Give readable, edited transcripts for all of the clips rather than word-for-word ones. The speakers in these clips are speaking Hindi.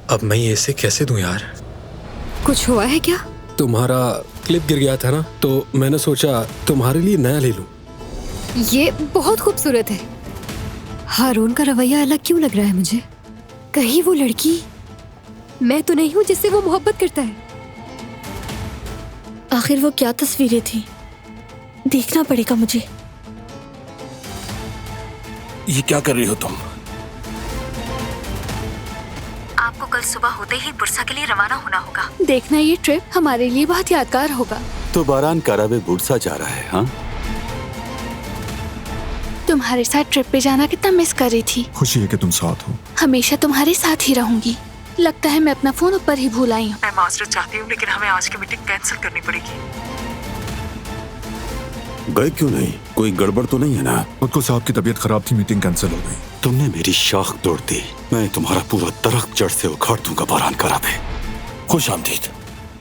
अब मैं ये इसे कैसे दूं यार? कुछ हुआ है क्या? तुम्हारा क्लिप गिर गया था ना, तो मैंने सोचा तुम्हारे लिए नया ले लूं। ये बहुत खूबसूरत है। हारून का रवैया अलग क्यों लग रहा है मुझे? कहीं वो लड़की मैं तो नहीं हूँ जिससे वो मोहब्बत करता है। आखिर वो क्या तस्वीरें थी? देखना पड़ेगा मुझे। ये क्या कर रही हो तुम? आपको कल सुबह होते ही बुरसा के लिए रवाना होना होगा। देखना ये ट्रिप हमारे लिए बहुत यादगार होगा। तो बारान करावे बुरसा जा रहा है? हाँ, तुम्हारे साथ ट्रिप पे जाना कितना मिस कर रही थी। खुशी है कि तुम साथ हो। हमेशा तुम्हारे साथ ही रहूंगी। लगता है मैं अपना फोन ऊपर ही भूल आई हूँ। मैं मास्टर चाहती हूँ, लेकिन हमें आज की मीटिंग कैंसिल करनी पड़ेगी। गए क्यों नहीं? कोई गड़बड़ तो नहीं है ना? मुझको साहब की तबीयत खराब थी, मीटिंग कैंसिल हो गई। तुमने मेरी शाख तोड़ दी, मैं तुम्हारा पूरा दरख्त जड़ से उखाड़ दूंगा बारान करावे। खुश आमदीद।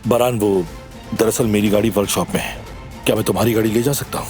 बारान, वो दरअसल मेरी गाड़ी वर्कशॉप में है। क्या मैं तुम्हारी गाड़ी ले जा सकता हूँ?